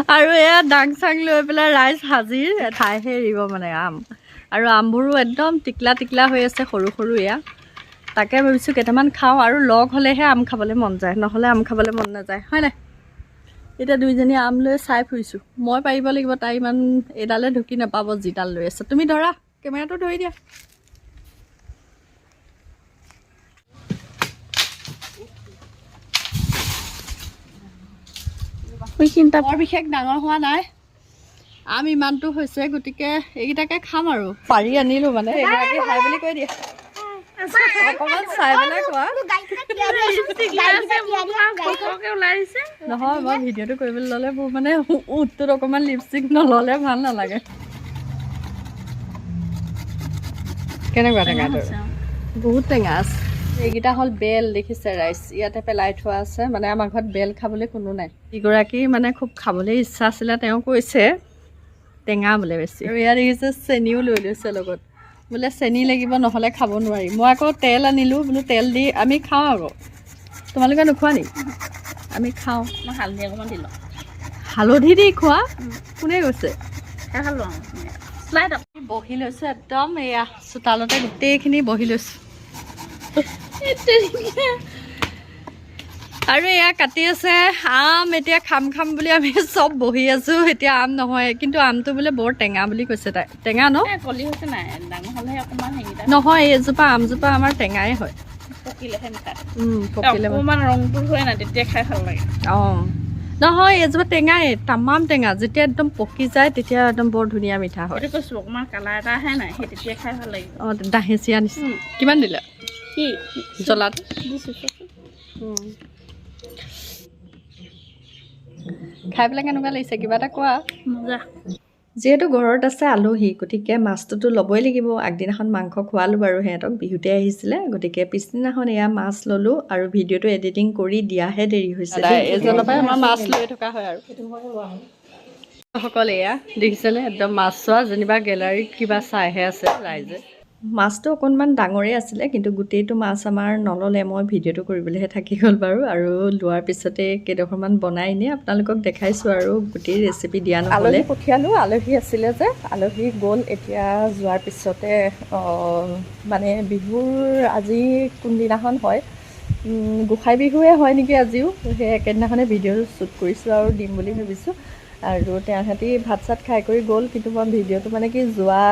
আৰু এয়া ডাং চাং লৈ পেলাই ৰাইজ হাজিৰ ঠাইহে এৰিব মানে আম আৰু আমবোৰো একদম টিকলা টিকলা হৈ আছে সৰু সৰু এয়া তাকে ভাবিছোঁ কেইটামান খাওঁ আৰু লগ হ'লেহে আম খাবলৈ মন যায় নহ'লে আম খাবলৈ মন নাযায় হয় নাই এতিয়া দুইজনী আম লৈ চাই ফুৰিছোঁ মই পাৰিব লাগিব তাই ইমান এডালে ঢুকি নাপাব যিডাল লৈ আছে তুমি ধৰা কেমেৰাটো ধৰি দিয়া বৰ বিশেষ ডাঙৰ হোৱা নাই আম ইমানটো হৈছে গতিকে এইকেইটাকে খাম আৰু পাৰি আনিলোঁ মানে এগৰাকী খাই বুলি কৈ দিয়ে অকণমান চাই পেলাই কোৱা নহয় মই ভিডিঅ'টো কৰিবলৈ ল'লে মোৰ মানে উঠটোত অকণমান লিপষ্টিক নল'লে ভাল নালাগে কেনেকুৱা টেঙাটো বহুত টেঙা আছে এইকেইটা হ'ল বেল দেখিছে ৰাইচ ইয়াতে পেলাই থোৱা আছে মানে আমাৰ ঘৰত বেল খাবলৈ কোনো নাই ইগৰাকী মানে খুব খাবলৈ ইচ্ছা আছিলে তেওঁ কৈছে টেঙা বোলে বেছি আৰু ইয়াত দেখিছে চেনিও লৈ লৈছে লগত বোলে চেনি লাগিব নহ'লে খাব নোৱাৰি মই আকৌ তেল আনিলোঁ বোলো তেল দি আমি খাওঁ আকৌ তোমালোকে নোখোৱা নি আমি খাওঁ মই হালধি অকণমান দিলোঁ হালধি দি খোৱা কোনে কৈছে বহি লৈছোঁ একদম এয়া চোতালতে গোটেইখিনি বহি লৈছোঁ আৰু এয়া কাটি আছে আম এতিয়া খাম খাম বুলি আমি চব বহি আছোঁ এতিয়া আম নহয় কিন্তু আমটো বোলে বৰ টেঙা বুলি কৈছে তাই টেঙা ন কলি হৈছে নাই ডাঙৰ হ'লেহে অকণমান হেৰি নহয় এইজোপা আমজোপা আমাৰ টেঙাই হয় পকিলেহে মিঠা পকিলে অকণমান ৰংটো হয় নাই তেতিয়া খাই ভাল লাগে অঁ নহয় এইজোপা টেঙাই তামাম টেঙা যেতিয়া একদম পকি যায় তেতিয়া একদম বৰ ধুনীয়া মিঠা হয় সেইটো কৈছোঁ অকণমান কালাৰ এটা আহে নাই সেই তেতিয়া খাই ভাল লাগিব অঁ দাহেচিয়া নিচিনা কিমান দিলে কি জ্বলাটো দিছোঁ খাই পেলাই কেনেকুৱা লাগিছে কিবা এটা কোৱা মজা যিহেতু ঘৰত আছে আলহী গতিকে মাছটোতো ল'বই লাগিব আগদিনাখন মাংস খোৱালোঁ বাৰু সিহঁতক বিহুতে আহিছিলে গতিকে পিছদিনাখন এয়া মাছ ল'লোঁ আৰু ভিডিঅ'টো এডিটিং কৰি দিয়াহে দেৰি হৈছে এজনৰ পৰাই আমাৰ মাছ লৈ থকা হয় আৰু সকলে এয়া দেখিছেনে একদম মাছ চোৱা যেনিবা গেলাৰীত কিবা চাইহে আছে ৰাইজে মাছটো অকণমান ডাঙৰেই আছিলে কিন্তু গোটেইটো মাছ আমাৰ নল'লে মই ভিডিঅ'টো কৰিবলৈহে থাকি গ'ল বাৰু আৰু লোৱাৰ পিছতে কেইডোখৰমান বনাই এনে আপোনালোকক দেখাইছোঁ আৰু গোটেই ৰেচিপি দিয়া নহ'লে আলহী পঠিয়ালোঁ আলহী আছিলে যে আলহী গ'ল এতিয়া যোৱাৰ পিছতে মানে বিহুৰ আজি কোনদিনাখন হয় গোঁসাই বিহুৱে হয় নেকি আজিও সেই একেদিনাখনে ভিডিঅ' শ্বুট কৰিছোঁ আৰু দিম বুলি ভাবিছোঁ আৰু তেওঁলোকে ভাত চাত খাই কৰি গ'ল কিন্তু মই ভিডিঅ'টো মানে কি যোৱা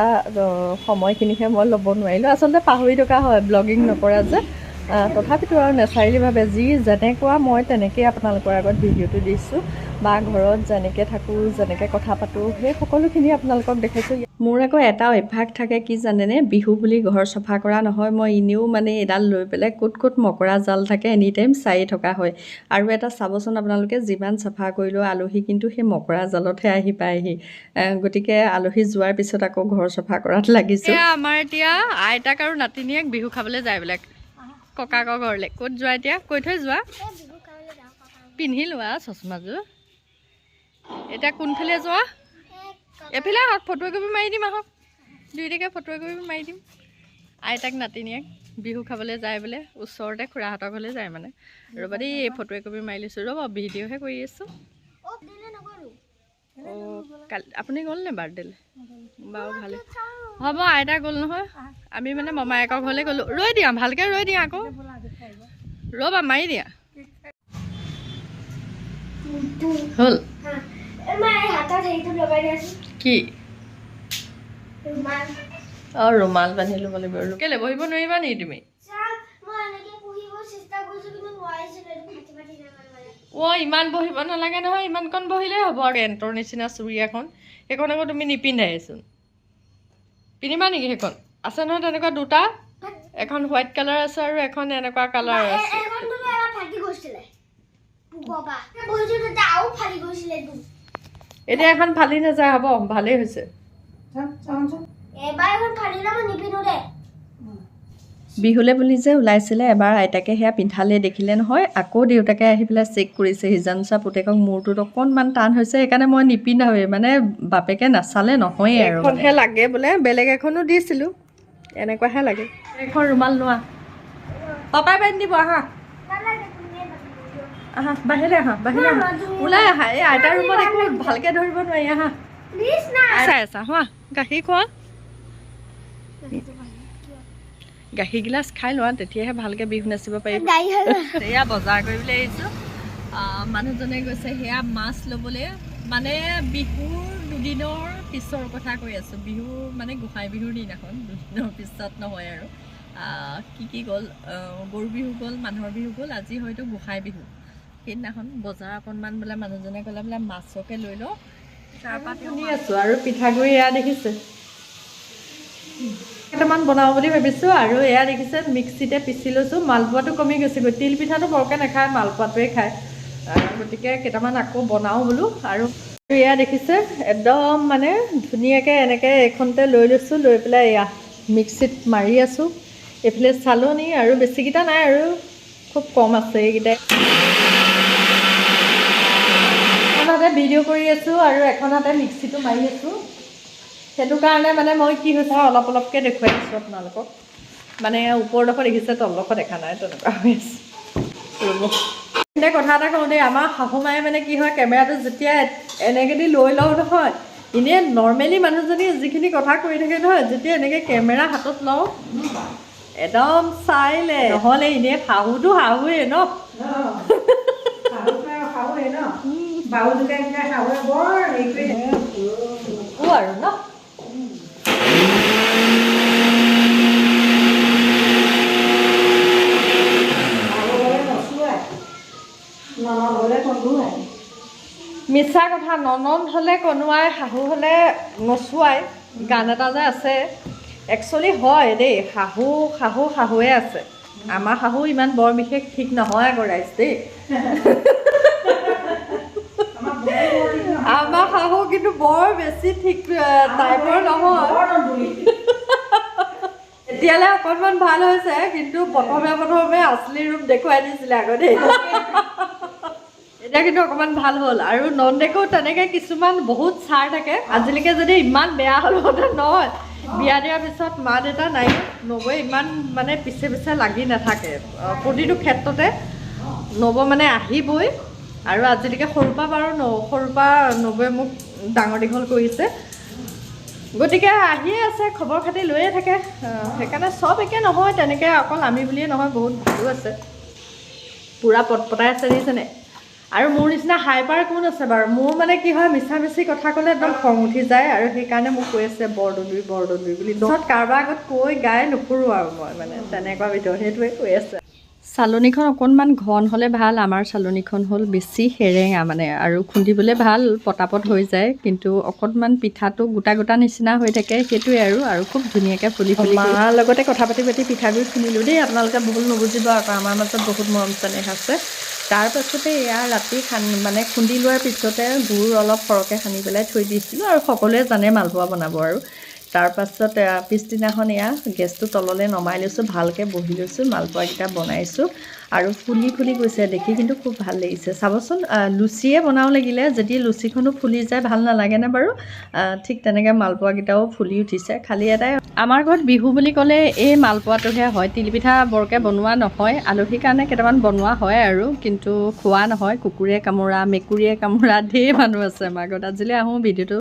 সময়খিনিহে মই ল'ব নোৱাৰিলোঁ আচলতে পাহৰি থকা হয় ব্লগিং নকৰা যে তথাপিতো আৰু নেচাৰেলিভাৱে যি যেনেকুৱা মই তেনেকৈ আপোনালোকৰ আগত ভিডিঅ'টো দিছোঁ বা ঘৰত যেনেকৈ থাকোঁ যেনেকৈ কথা পাতোঁ সেই সকলোখিনি আপোনালোকক দেখাইছোঁ মোৰ আকৌ এটা অভ্যাস থাকে কি জানেনে বিহু বুলি ঘৰ চফা কৰা নহয় মই এনেও মানে এডাল লৈ পেলাই ক'ত ক'ত মকৰা জাল থাকে এনি টাইম চাই থকা হয় আৰু এটা চাবচোন আপোনালোকে যিমান চাফা কৰিলেও আলহী কিন্তু সেই মকৰা জালতহে আহি পায়হি গতিকে আলহী যোৱাৰ পিছত আকৌ ঘৰ চফা কৰাত লাগিছোঁ আমাৰ এতিয়া আইতাক আৰু নাতিনীয়েক বিহু খাবলৈ যায় বোলে ককাকৰ ঘৰলৈ ক'ত যোৱা এতিয়া কৈ থৈ যোৱা পিন্ধি লোৱা চশমাযোৰ এতিয়া কোনফালে যোৱা এফালে আহক ফটো একপি মাৰি দিম আহক দুইটাকে ফটো একপি মাৰি দিম আইতাক নাতিনীয়েক বিহু খাবলৈ যায় বোলে ওচৰতে খুৰাহঁতৰ ঘৰলৈ যায় মানে ৰ'বা দেই এই ফটো একপি মাৰি লৈছোঁ ৰ'ব ভিডিঅ'হে কৰি আছোঁ অঁ কালি আপুনি গ'লনে বাৰ্থডেলৈ বাৰু ভালে হ'ব আইতা গ'ল নহয় আমি মানে মমায়েকৰ ঘৰলৈ গ'লোঁ ৰৈ দিয়া ভালকৈ ৰৈ দিয়া আকৌ ৰ'বা মাৰি দিয়া হ'ল কি অঁ ৰুমাল বান্ধি ল'ব লাগিব কেলৈ বহিব নোৱাৰিবা নেকি তুমি অঁ ইমান বহিব নালাগে নহয় ইমানকণ বহিলেই হ'ব আৰু এণ্টৰ নিচিনা চুৰি এখন সেইখন আকৌ তুমি নিপিন্ধাইচোন পিন্ধিবা নেকি সেইখন আছে নহয় তেনেকুৱা দুটা এখন হোৱাইট কালাৰ আছে আৰু এখন এনেকুৱা কালাৰ আছে এতিয়া এখন ফালি নাযায় হ'ব ভালেই হৈছে বিহুলে বুলি যে ওলাইছিলে এবাৰ আইতাকে সেয়া পিন্ধালে দেখিলে নহয় আকৌ দেউতাকে আহি পেলাই চেক কৰিছে হিজানচা পুতেকক মূৰটোত অকণমান টান হৈছে সেইকাৰণে মই নিপিন্ধাওৱেই মানে বাপেকে নাচালে নহয়েই আৰু এখনহে লাগে বোলে বেলেগ এখনো দিছিলোঁ এনেকুৱাহে লাগে এখন ৰুমাল লোৱা পাপাই বান্ধি দিব আহা আহা বাহিৰলৈ আহা ওলাই আহা এই আইতাৰ ৰুমত একো ভালকৈ ধৰিব নোৱাৰি আহা চাই আছা হোৱা গাখীৰ খোৱা গাখীৰ গিলাচ খাই লোৱা তেতিয়াহে ভালকৈ বিহু নাচিব পাৰিব এয়া বজাৰ কৰিবলৈ আহিছোঁ মানুহজনে গৈছে সেয়া মাছ ল'বলৈ মানে বিহুৰ দুদিনৰ পিছৰ কথা কৈ আছোঁ বিহু মানে গোঁসাই বিহুৰ দিনাখন দুদিনৰ পিছত নহয় আৰু কি গ'ল গৰু বিহু গ'ল মানুহৰ বিহু গ'ল আজি হয়তো গোঁসাই বিহু সেইদিনাখন বজাৰ অকণমান বোলে মানুহজনে ক'লে বোলে মাছকে লৈ লওঁ তাৰপৰা শুনি আছোঁ আৰু পিঠাগুড়ি এয়া দেখিছে কেইটামান বনাওঁ বুলি ভাবিছোঁ আৰু এয়া দেখিছে মিক্সিতে পিচি লৈছোঁ মালপোৱাটো কমি গৈছেগৈ তিল পিঠাটো বৰকৈ নাখায় মালপোৱাটোৱে খায় গতিকে কেইটামান আকৌ বনাওঁ বোলো আৰু এয়া দেখিছে একদম মানে ধুনীয়াকৈ এনেকৈ এইখনতে লৈ লৈছোঁ লৈ পেলাই এয়া মিক্সিত মাৰি আছোঁ এইফালে চালনি আৰু বেছিকেইটা নাই আৰু খুব কম আছে এইকেইটাই এখন হাতে ভিডিঅ' কৰি আছোঁ আৰু এখন হাতে মিক্সিটো মাৰি আছোঁ সেইটো কাৰণে মানে মই কি হৈছে অলপ অলপকৈ দেখুৱাই দিছোঁ আপোনালোকক মানে ওপৰডোখৰ দেখিছে তলডোখৰ দেখা নাই তেনেকুৱা হৈ আছে ৰ'ব এতিয়া কথা এটা কওঁ দেই আমাৰ শাহুমায়ে মানে কি হয় কেমেৰাটো যেতিয়া এনেকৈ দি লৈ লওঁ নহয় এনেই নৰ্মেলি মানুহজনী যিখিনি কথা কৈ থাকে নহয় যেতিয়া এনেকৈ কেমেৰা হাতত লওঁ একদম চাইলে নহ'লে এনেই শাহুটো শাহুৱে ন আৰু ন মিছা কথা ননদ হ'লে কনোৱাই শাহু হ'লে নচুৱাই গান এটা যে আছে একচুৱেলি হয় দেই শাহুৱে আছে আমাৰ শাহু ইমান বৰ বিশেষ ঠিক নহয় আকৌ ৰাইজ দেই আমাৰ শাহু কিন্তু বৰ বেছি ঠিক টাইপৰ নহয় এতিয়ালৈ অকণমান ভাল হৈছে কিন্তু প্ৰথমে আচলি ৰূপ দেখুৱাই দিছিলে আকৌ দেই এতিয়া কিন্তু অকণমান ভাল হ'ল আৰু নন্দেকেও তেনেকৈ কিছুমান বহুত চাৰ থাকে আজিলৈকে যদি ইমান বেয়া হ'লহেঁতেন নহয় বিয়া দিয়াৰ পিছত মা দেউতা নাই নবৌৱে ইমান মানে পিছে পিছে লাগি নাথাকে প্ৰতিটো ক্ষেত্ৰতে নবৌ মানে আহিবই আৰু আজিলৈকে সৰুৰ পৰা বাৰু সৰুৰ পৰা নবৌৱে মোক ডাঙৰ দীঘল কৰিছে গতিকে আহিয়ে আছে খবৰ খাতি লৈয়ে থাকে সেইকাৰণে চব একে নহয় তেনেকৈ অকল আমি বুলিয়ে নহয় বহুত ভালো আছে পূৰা পটপটাই আছে দেখিছেনে আৰু মোৰ নিচিনা হাইপাৰ কোন আছে বাৰু মোৰ মানে কি হয় মিছা মিছি কথা ক'লে একদম খং উঠি যায় আৰু সেইকাৰণে মোক কৈ আছে বৰদলৈ বুলি পিছত কাৰোবাৰ আগত কৈ গাই নুফুৰোঁ আৰু মই মানে তেনেকুৱা ভিতৰত সেইটোৱে কৈ আছে চালনীখন অকণমান ঘন হ'লে ভাল আমাৰ চালনীখন হ'ল বেছি সেৰেঙা মানে আৰু খুন্দিবলৈ ভাল পটাপট হৈ যায় কিন্তু অকণমান পিঠাটো গোটা গোটা নিচিনা হৈ থাকে সেইটোৱে আৰু খুব ধুনীয়াকৈ ফুলি মাৰ লগতে কথা পাতি পিঠাগুড়ি খুন্দিলোঁ দেই আপোনালোকে ভুল নুবুজিব আকৌ আমাৰ মাজত বহুত মৰম চেনেহ আছে তাৰপাছতে এয়া ৰাতি মানে খুন্দি লোৱাৰ পিছতে গুড় অলপ সৰহকৈ সানি পেলাই থৈ দিছিলোঁ আৰু সকলোৱে জানে মালপোৱা বনাব আৰু তাৰপাছত পিছদিনাখন এয়া গেছটো তললৈ নমাই লৈছোঁ ভালকৈ বহি লৈছোঁ মালপোৱাকেইটা বনাইছোঁ আৰু ফুলি গৈছে দেখি কিন্তু খুব ভাল লাগিছে চাবচোন লুচিয়ে বনাওঁ লাগিলে যদি লুচিখনো ফুলি যায় ভাল নালাগেনে বাৰু ঠিক তেনেকৈ মালপোৱাকেইটাও ফুলি উঠিছে খালি এটাই আমাৰ ঘৰত বিহু বুলি ক'লে এই মালপোৱাটোহে হয় তিলপিঠা বৰকৈ বনোৱা নহয় আলহীৰ কাৰণে কেইটামান বনোৱা হয় আৰু কিন্তু খোৱা নহয় কুকুৰে কামোৰা মেকুৰীয়ে কামোৰা ঢেৰ মানুহ আছে আমাৰ ঘৰত আজিলৈ আহোঁ ভিডিঅ'টো